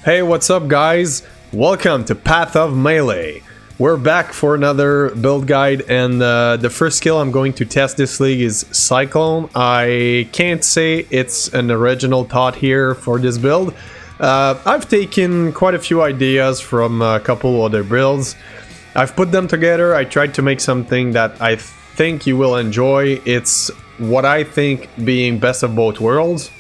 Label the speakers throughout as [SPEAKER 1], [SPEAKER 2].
[SPEAKER 1] Hey, what's up guys? Welcome to Path of Melee. We're back for another build guide, and the first skill I'm going to test this league is Cyclone. I can't say it's an original thought here for this build. I've taken quite a few ideas from a couple other builds. I've put them together. I tried to make something that I think you will enjoy. It's what I think being best of both worlds.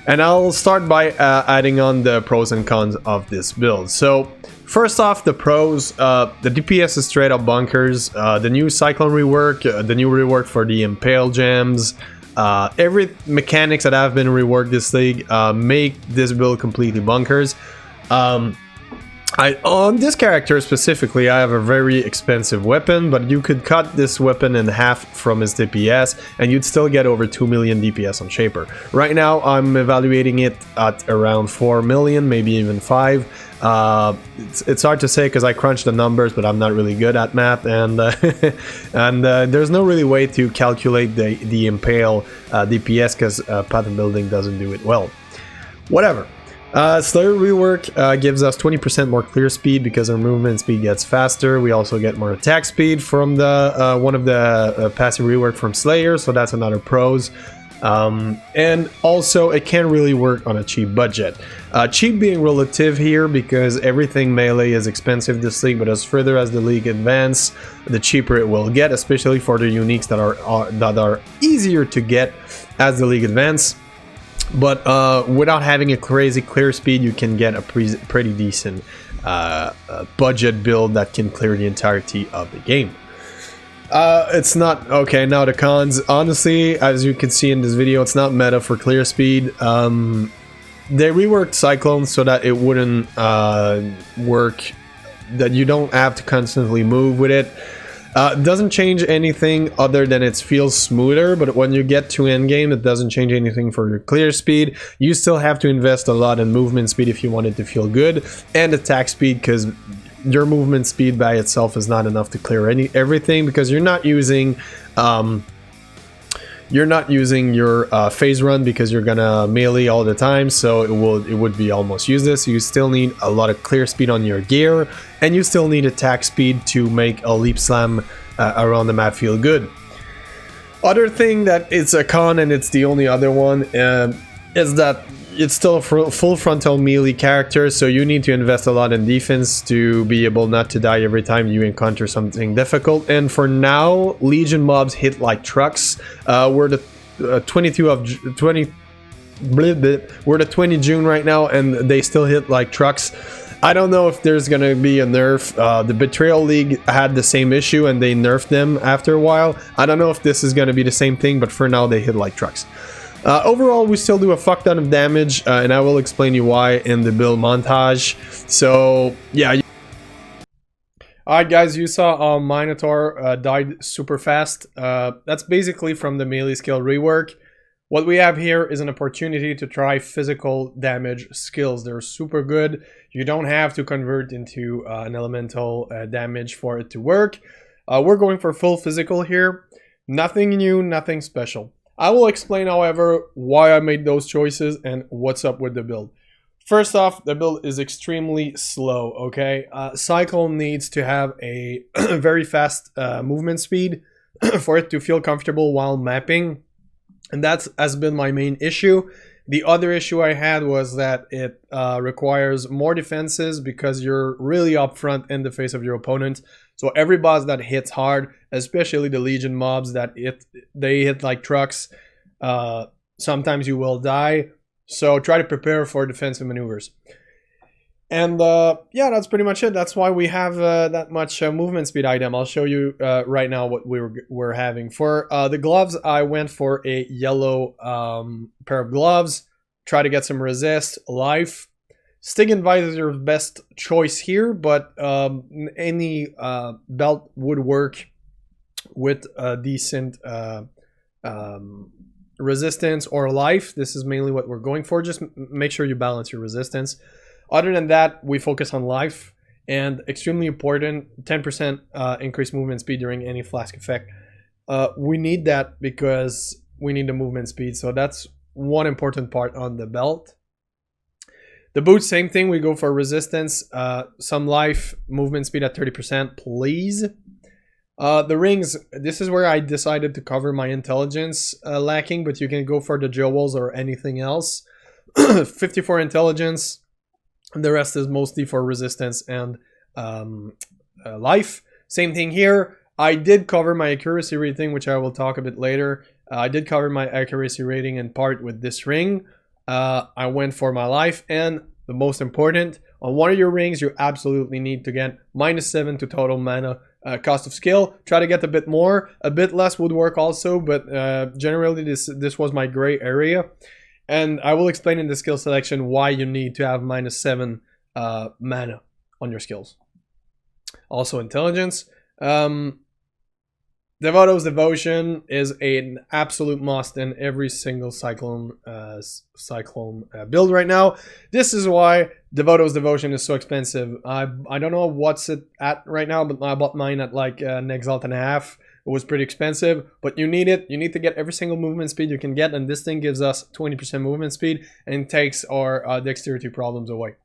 [SPEAKER 1] And I'll start by adding on the pros and cons of this build. So first off, the pros, the DPS is straight up bunkers. The new Cyclone rework, the new rework for the Impale gems, every mechanics that have been reworked this league make this build completely bunkers. On this character specifically, I have a very expensive weapon, but you could cut this weapon in half from his DPS and you'd still get over 2 million DPS on Shaper. Right now, I'm evaluating it at around 4 million, maybe even 5. It's hard to say because I crunched the numbers, but I'm not really good at math, and there's no really way to calculate the Impale DPS because pattern building doesn't do it well. Whatever. Slayer rework gives us 20% more clear speed because our movement speed gets faster. We also get more attack speed from the one of the passive rework from Slayer, so that's another pros. And also it can really work on a cheap budget. Cheap being relative here because everything melee is expensive this league, but as further as the league advances, the cheaper it will get, especially for the uniques that are easier to get as the league advances. But without having a crazy clear speed, you can get a pretty decent budget build that can clear the entirety of the game. It's not okay. Now the cons, honestly, as you can see in this video, it's not meta for clear speed. They reworked Cyclone so that it wouldn't work, that you don't have to constantly move with it. Doesn't change anything other than it feels smoother, but when you get to endgame, it doesn't change anything for your clear speed. You still have to invest a lot in movement speed if you want it to feel good, and attack speed, because your movement speed by itself is not enough to clear everything, because you're not using your phase run because you're gonna melee all the time, so it would be almost useless. You still need a lot of clear speed on your gear, and you still need attack speed to make a leap slam around the map feel good. Other thing that it's a con, and it's the only other one, is that it's still a full frontal melee character, so you need to invest a lot in defense to be able not to die every time you encounter something difficult. And for now, Legion mobs hit like trucks. We're the 20 June right now, and they still hit like trucks. I don't know if there's gonna be a nerf. The Betrayal League had the same issue and they nerfed them after a while. I don't know if this is gonna be the same thing, but for now they hit like trucks. Overall, we still do a fuck ton of damage, and I will explain you why in the build montage. So, yeah. Alright guys, you saw Minotaur died super fast. That's basically from the melee skill rework. What we have here is an opportunity to try physical damage skills. They're super good. You don't have to convert into an elemental damage for it to work. We're going for full physical here. Nothing new, nothing special. I will explain, however, why I made those choices and what's up with the build. First off, the build is extremely slow, okay? Cyclone needs to have a very fast movement speed for it to feel comfortable while mapping. And that has been my main issue. The other issue I had was that it requires more defenses because you're really up front in the face of your opponent. So every boss that hits hard, especially the Legion mobs that they hit like trucks, sometimes you will die. So try to prepare for defensive maneuvers. And yeah, that's pretty much it. That's why we have that much movement speed item. I'll show you right now what we're having. For the gloves, I went for a yellow pair of gloves. Try to get some resist, life. Sting and Vise is your best choice here, but any belt would work with a decent resistance or life. This is mainly what we're going for. Just make sure you balance your resistance. Other than that, we focus on life, and extremely important, 10% increased movement speed during any flask effect. We need that because we need the movement speed, so that's one important part on the belt. The boots, same thing. We go for resistance, some life, movement speed at 30%, please. The rings, this is where I decided to cover my intelligence lacking, but you can go for the jewels or anything else. 54 intelligence. The rest is mostly for resistance and life. Same thing here. I did cover my accuracy rating, which I will talk a bit later. I did cover my accuracy rating in part with this ring. I went for my life, and the most important, on one of your rings, you absolutely need to get -7 to total mana cost of skill. Try to get a bit more. A bit less would work also, but generally this was my gray area. And I will explain in the skill selection why you need to have -7 mana on your skills. Also intelligence. Devoto's Devotion is an absolute must in every single Cyclone build right now. This is why Devoto's Devotion is so expensive. I don't know what's it at right now, but I bought mine at like an exalt and a half. It was pretty expensive, but you need it. You need to get every single movement speed you can get, and this thing gives us 20% movement speed and takes our dexterity problems away.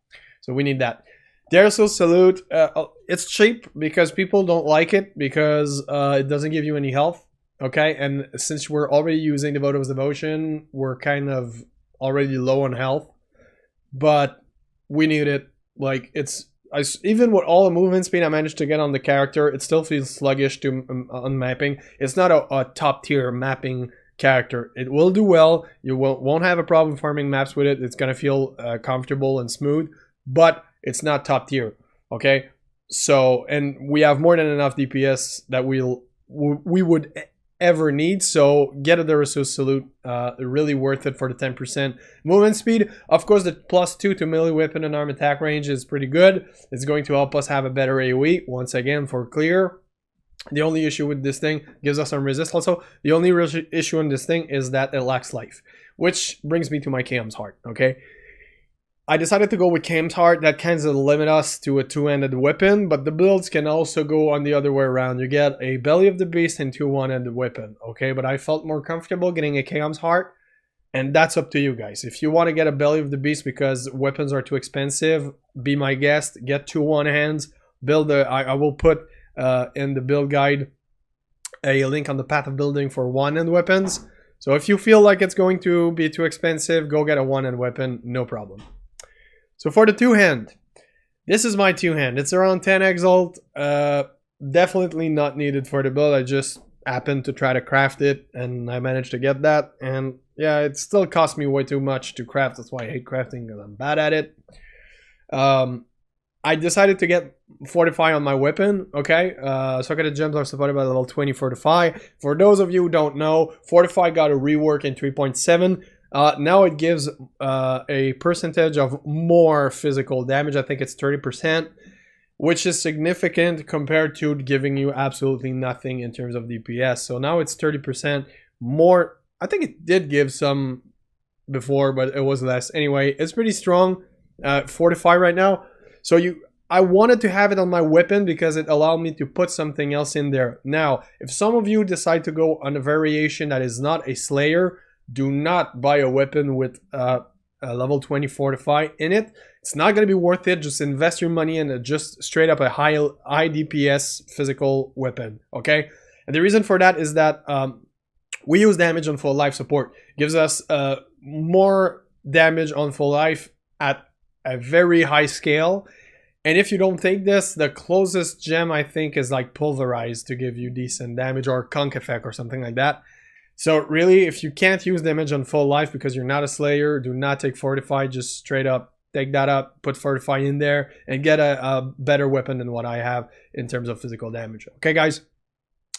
[SPEAKER 1] So we need that. Darcel's Salute, it's cheap because people don't like it because it doesn't give you any health, okay? And since we're already using Devoto's Devotion, we're kind of already low on health, but we need it. Like, even with all the movement speed I managed to get on the character, it still feels sluggish on mapping. It's not a top tier mapping character. It will do well. You won't have a problem farming maps with it. It's gonna feel comfortable and smooth, but it's not top tier, okay? So, and we have more than enough DPS that we would ever need. So get a Darcel's Salute, really worth it for the 10% movement speed. Of course, the +2 to melee weapon and arm attack range is pretty good. It's going to help us have a better AoE, once again, for clear. The only issue with this thing, gives us some resist also. The only issue on this thing is that it lacks life, which brings me to my Cam's Heart, okay? I decided to go with Cam's Heart. That kind of limit us to a two-handed weapon, but the builds can also go on the other way around. You get a Belly of the Beast and two one-handed weapon, okay? But I felt more comfortable getting a Cam's Heart, and that's up to you guys. If you want to get a Belly of the Beast because weapons are too expensive, be my guest. Get two one-hands. Build I will put in the build guide a link on the path of building for one-hand weapons. So if you feel like it's going to be too expensive, go get a one-hand weapon, no problem. So for the two-hand, this is my two-hand. It's around 10 exalt. Definitely not needed for the build. I just happened to try to craft it, and I managed to get that. And yeah, it still cost me way too much to craft. That's why I hate crafting, because I'm bad at it. I decided to get Fortify on my weapon, okay? Socketed gems are supported by level 20 Fortify. For those of you who don't know, Fortify got a rework in 3.7. Now it gives a percentage of more physical damage. I think it's 30%, which is significant compared to giving you absolutely nothing in terms of DPS. So now it's 30% more. I think it did give some before, but it was less. Anyway, it's pretty strong. Fortify right now. So I wanted to have it on my weapon because it allowed me to put something else in there. Now, if some of you decide to go on a variation that is not a Slayer, do not buy a weapon with a level 20 Fortify in it. It's not going to be worth it. Just invest your money in just straight up a high DPS physical weapon, okay? And the reason for that is that we use damage on full life support. Gives us more damage on full life at a very high scale. And if you don't take this, the closest gem I think is like Pulverize to give you decent damage, or Conk Effect or something like that. So really, if you can't use damage on full life because you're not a Slayer, do not take Fortify. Just straight up take that up, put Fortify in there, and get a better weapon than what I have in terms of physical damage. Okay, guys?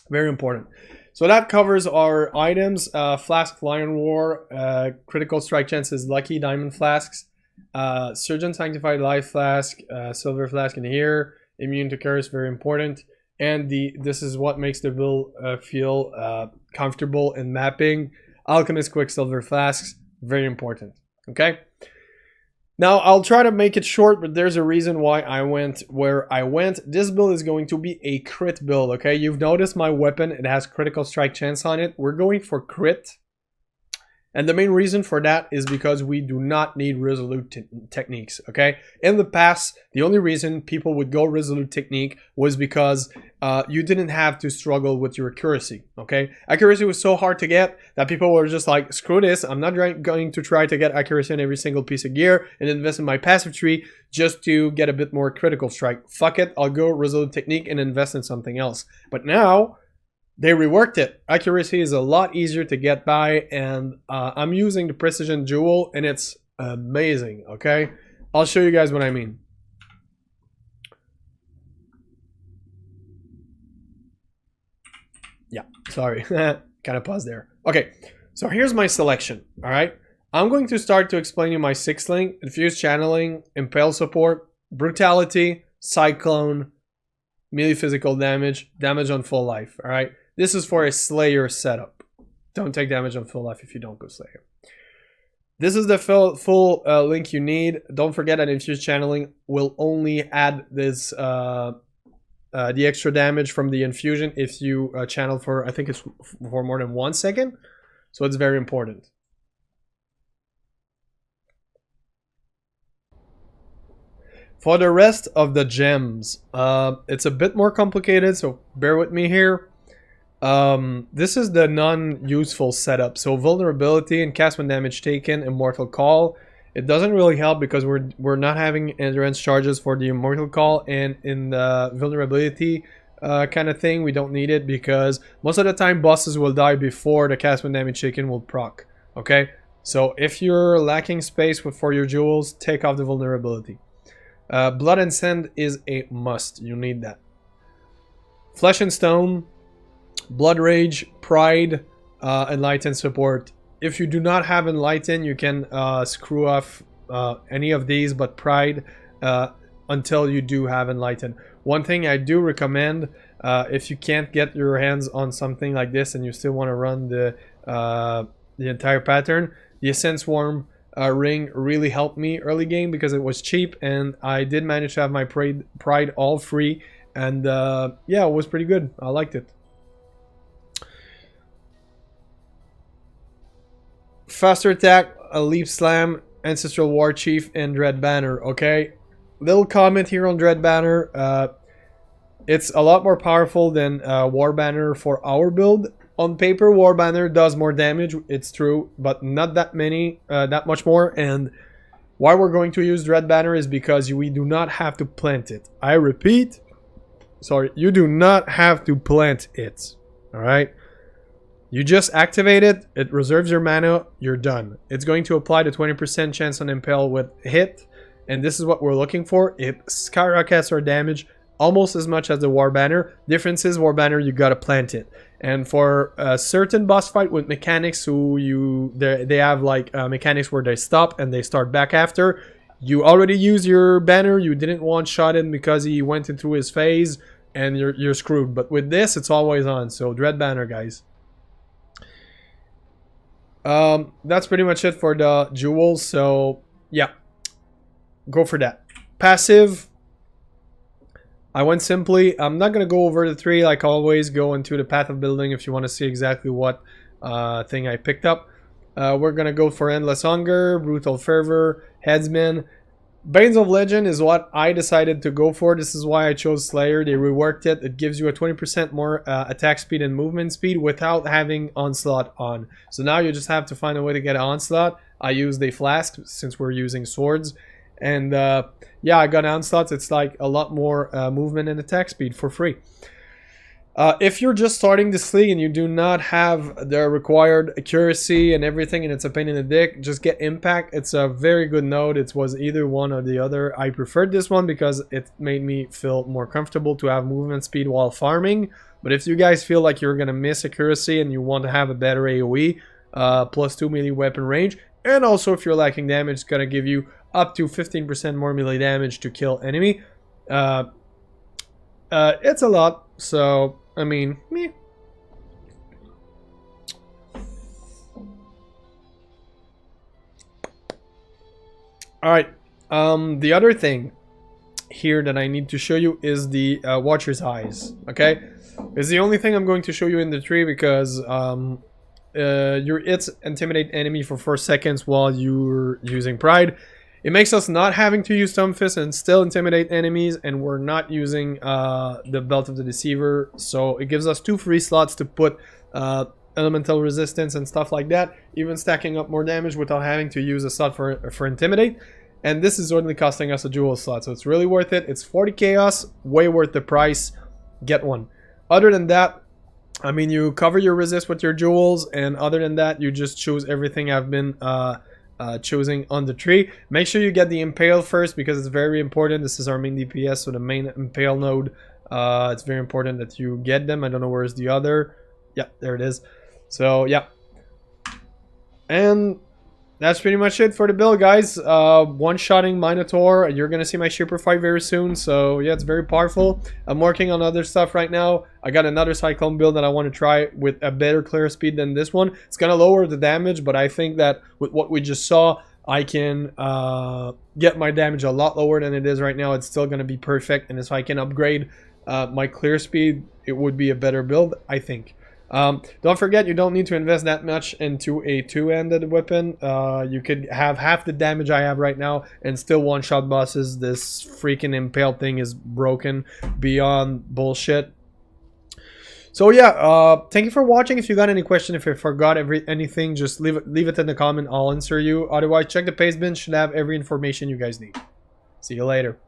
[SPEAKER 1] Very important. So that covers our items. Flask of Lion War, critical strike chances, lucky diamond flasks, Surgeon Sanctified Life Flask, Silver Flask in here, immune to curse, very important. And this is what makes the build feel comfortable in mapping. Alchemist Quicksilver Flasks, very important. Okay? Now, I'll try to make it short, but there's a reason why I went where I went. This build is going to be a crit build, okay? You've noticed my weapon, it has critical strike chance on it. We're going for crit. And the main reason for that is because we do not need resolute techniques, okay? In the past, the only reason people would go resolute technique was because you didn't have to struggle with your accuracy, okay? Accuracy was so hard to get that people were just like, screw this, I'm not going to try to get accuracy on every single piece of gear and invest in my passive tree just to get a bit more critical strike. Fuck it, I'll go resolute technique and invest in something else. But now, they reworked it. Accuracy is a lot easier to get by, and I'm using the Precision Jewel, and it's amazing, okay? I'll show you guys what I mean. Yeah, sorry. Kind of paused there. Okay, so here's my selection, all right? I'm going to start to explain you my 6-link, Infused Channeling, Impale Support, Brutality, Cyclone, melee physical damage, damage on full life, all right? This is for a Slayer setup. Don't take damage on full life if you don't go Slayer. This is the full link you need. Don't forget that Infused Channeling will only add this the extra damage from the infusion if you channel for, I think it's for more than 1 second. So it's very important. For the rest of the gems, it's a bit more complicated, so bear with me here. This is the non-useful setup. So vulnerability and cast when damage taken, immortal call. It doesn't really help because we're not having endurance charges for the immortal call, and in the vulnerability kind of thing, we don't need it because most of the time bosses will die before the cast when damage taken will proc. Okay, so if you're lacking space for your jewels, take off the vulnerability. Blood and Sand is a must. You need that. Flesh and Stone, Blood Rage, Pride, Enlighten support. If you do not have Enlighten, you can screw off any of these, but Pride until you do have Enlighten. One thing I do recommend, if you can't get your hands on something like this and you still want to run the entire pattern, the Essence Worm ring really helped me early game because it was cheap, and I did manage to have my Pride all free, and yeah, it was pretty good. I liked it. Faster attack, a leap slam, Ancestral War Chief, and Dread Banner. Okay, little comment here on Dread Banner. It's a lot more powerful than War Banner for our build. On paper, War Banner does more damage, it's true, but not that much more. And why we're going to use Dread Banner is because we do not have to plant it. I repeat, sorry, you do not have to plant it. All right. You just activate it, it reserves your mana, you're done. It's going to apply the 20% chance on Impale with hit, and this is what we're looking for. It skyrockets our damage almost as much as the War Banner. Difference is War Banner, you gotta plant it. And for a certain boss fight with mechanics they have like mechanics where they stop and they start back after. You already used your banner, you didn't one-shot him because he went into his phase, and you're screwed. But with this, it's always on, so Dread Banner, guys. That's pretty much it for the jewels, so yeah, go for that. Passive, I went simply. I'm not gonna go over the 3 like always. Go into the path of building if you want to see exactly what thing I picked up. We're gonna go for Endless Hunger, Brutal Fervor, Headsman. Banes of Legend is what I decided to go for. This is why I chose Slayer. They reworked it. It gives you a 20% more attack speed and movement speed without having Onslaught on. So now you just have to find a way to get Onslaught. I used a flask since we're using swords. And yeah, I got Onslaught. It's like a lot more movement and attack speed for free. If you're just starting this league and you do not have the required accuracy and everything, and it's a pain in the dick, just get Impact. It's a very good node. It was either one or the other. I preferred this one because it made me feel more comfortable to have movement speed while farming. But if you guys feel like you're gonna miss accuracy and you want to have a better AoE, +2 melee weapon range, and also if you're lacking damage, it's gonna give you up to 15% more melee damage to kill enemy. It's a lot, so I mean, meh. Alright, the other thing here that I need to show you is the Watcher's Eyes, okay? It's the only thing I'm going to show you in the tree because your hits intimidate enemy for 4 seconds while you're using Pride. It makes us not having to use Thumb Fist and still intimidate enemies, and we're not using the Belt of the Deceiver, so it gives us 2 free slots to put elemental resistance and stuff like that, even stacking up more damage without having to use a slot for Intimidate. And this is only costing us a jewel slot, so it's really worth it. It's 40 chaos, way worth the price. Get one. Other than that, I mean, you cover your resist with your jewels, and other than that, you just choose everything I've been choosing on the tree. Make sure you get the Impale first, because it's very important. This is our main DPS, so the main Impale node. It's very important that you get them. I don't know where's the other. Yeah, there it is. So, yeah. And that's pretty much it for the build, guys. One-shotting Minotaur. You're going to see my super fight very soon. So, yeah, it's very powerful. I'm working on other stuff right now. I got another Cyclone build that I want to try with a better clear speed than this one. It's going to lower the damage, but I think that with what we just saw, I can get my damage a lot lower than it is right now. It's still going to be perfect. And if I can upgrade my clear speed, it would be a better build, I think. Don't forget, you don't need to invest that much into a two-handed weapon. You could have half the damage I have right now and still one-shot bosses. This freaking Impale thing is broken beyond bullshit. So yeah, thank you for watching. If you got any question, if you forgot anything, just leave it in the comment. I'll answer you. Otherwise, check the paste bin. Should have every information you guys need. See you later.